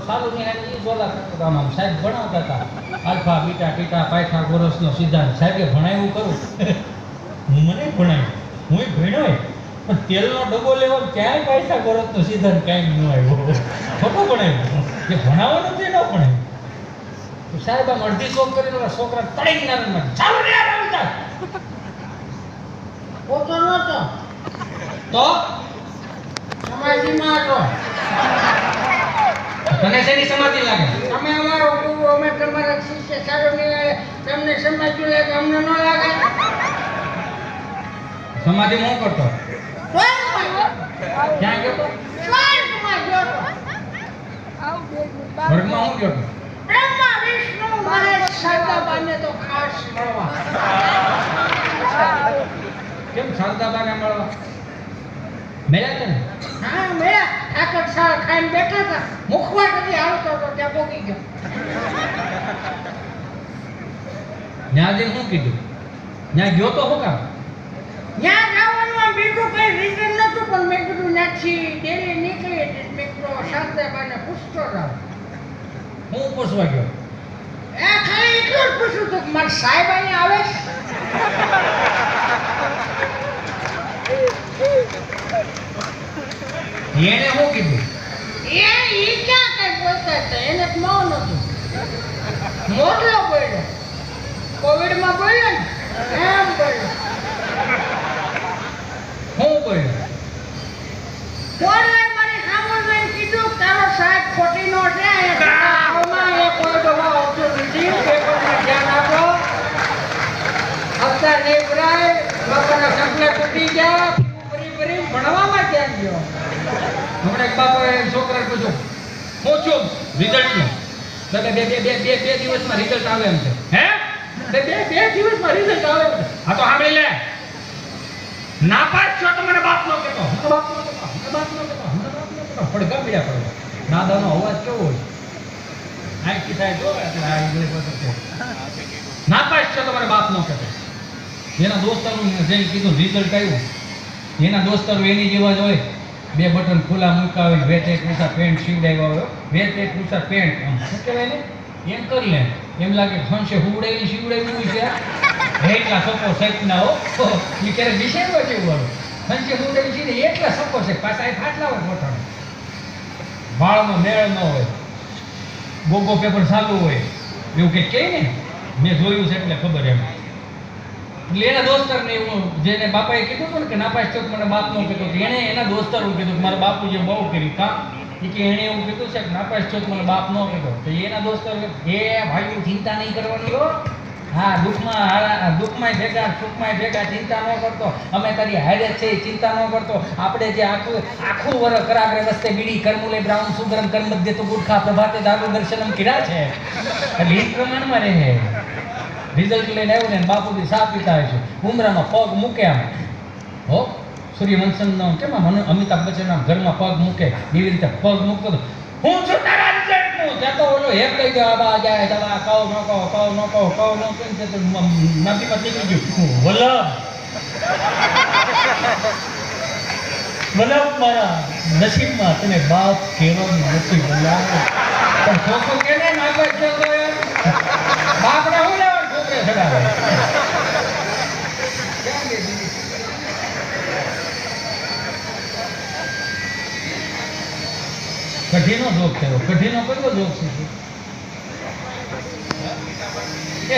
સારું નહીં એ જોલા કરતા આમ સાહેબ ભણાવતા હતા આલ્ફા બીટા ટીટા પાયથાગોરસનો સિદ્ધાંત સાહેબે ભણાવ્યું કરું મને ભણાવ્યું હું ભણ્યો પણ તેલનો ડબ્બો લેવો ક્યાંય પાયથાગોરસનો સિદ્ધાંત કાંઈ ન આવ્યો ખોટું ભણાવ્યું જે ભણાવવાનું તે ન ભણાવ્યું તો સાહેબ આમ અડધી ચોક કરીને છોકરા તળી નારાયણમાં ચાલો ને યાર આવી જા પોતો નતો તો સમાધિમાં હતો. તને શેની સમાધિ લાગે તમે અમારો ગુરુ, અમે તમારા શિષ્ય, સારું નહીં તમને સમાધિ લાગે, અમને ન લાગે. સમાધિ હું કરતો ક્યાં ગયો તો સ્વર્ગમાં ગયો તો. સ્વર્ગમાં હું ગયો તો બ્રહ્મા વિષ્ણુ મહેશ શારદાબાને તો ખાસ મળવા. કેમ શારદાબાને મળવા મળ્યા તને હા મેળા ઠાકર સાળ ખાઈને બેઠા હતા, મુખવાટથી આવતો હતો ત્યાં પોકી ગયો. ત્યાં જઈને શું કીધું ત્યાં ગયો તો શું કામ ત્યાં જવાનું આમ બીજું કઈ રીઝન નતું, પણ મેં કીધું ત્યાંથી ડેલી નીકળી મેં કીધું શારદાબાને પૂછતો રહું. હું પૂછવા ગયો એ ખાલી એટલું જ પૂછ્યું હતું કે મારા સાહેબ અહીંયા આવે છે. એને શું કીધું ઈ ક્યાં કઈ બોલતા હતા, એને તો મૌન હતું. મોટલો બોલ્યો, કોવિડમાં બોલ્યો ને એમ બોલ્યો. હું બોલ્યો બોલે મારી સામે મેં કીધું તારો સાહેબ ખોટી નો છે, આમાં એ કોઈ દવા આવતું નથી, પેપરમાં ધ્યાન આપો, હપ્તા નહીં ભરાય, બાપાના સપના તૂટી ગયા, ફરી ભણવામાં ધ્યાન દો. હમણાં એક બાપાએ છોકરાને પૂછ્યું હું છું રિઝલ્ટનું તો કે બે દિવસમાં રિઝલ્ટ આવે એમ છે હે બે દિવસમાં રિઝલ્ટ આવે એમ છે હા તો સાંભળી લે નાપાસ છો તો મને બાપ નો કહેતો પડઘા મળ્યા કરો દાદાનો અવાજ કેવો હોય આંખી થાય જો એટલે આ ઇંગ્લિશ વખત નાપાસ છો તો મને બાપ નો કહેતો એના દોસ્તારું જેને કીધું રિઝલ્ટ આવ્યું એના દોસ્તારો એની જેવા જ હોય, બે બટન ખુલ્લા મૂક્યા હોય, વેચ એક રૂસા પેન્ટ સીવડાવ્યા હોય, વેચ એક રૂસા પેન્ટ આમ શું કહેવાય ને એમ કરી લે એમ લાગે ફંશે હુવડાવી સીવડાવ્યું છે એટલા સપો સેટ ના હો એ ક્યારેક ડિસેમ્બર જેવું વાળું ફંશે હુવડાવી છે ને એટલા સપો છે પાછા એ ફાટલા હોય મોટા વાળનો મેળ ન હોય, ગોગો પેપર ચાલુ હોય એવું કંઈક કહે ને મેં જોયું છે એટલે ખબર એમ. એટલે એના દોસ્તારને એવું જેને બાપાએ કીધું હતું ને કે નાપાસ ચોક મને બાપ નો કીધું એને એના દોસ્તારું કીધું કે મારા બાપુજીએ બહુ કર્યું કામ કે એને એવું કીધું છે કે નાપાસ ચોક મને બાપ નો કીધો તો એના દોસ્તાર એ ભાઈઓ ચિંતા નહીં કરવાની હો, હા દુઃખમાં ભેગા સુખમાં ભેગા ચિંતા ન કરતો, અમે તારી હારે છે ચિંતા ન કરતો, આપણે જે આખું વર કરાગ્રે વસ્તે બીડી કરમુલે બ્રાઉન સુગરમ કર્મધ્ય તો ગુટખા પ્રભાતે દારૂ દર્શનમ કર્યા છે એટલે એ પ્રમાણમાં રહે. રિઝલ્ટ લઈને આવ્યું ને બાપુજી સા પીતા હોય છે ઉમરામાં પગ મૂકે આમ હો સૂર્યવંશનનો કેમ અમિતાભ બચ્ચનના ઘરમાં પગ મૂકે એવી રીતે પગ મૂકતો હતો હું છું તારા રિઝલ્ટનું જતો ઓલો હેક લઈ ગયો આબા જાય દવા કહો ન કહો કેમ છે તો નાભીમાં નીકળી ગયું વલ્લભ મારા નસીબમાં તને બાપ કહેવાનું નથી વલ્લભ પણ છોકરો કે ને નાગા છોકરો બાપને હું લેવાનું છોકરે સડાવે કઢીનો જોક થયો કઢીનો કયો જોક છે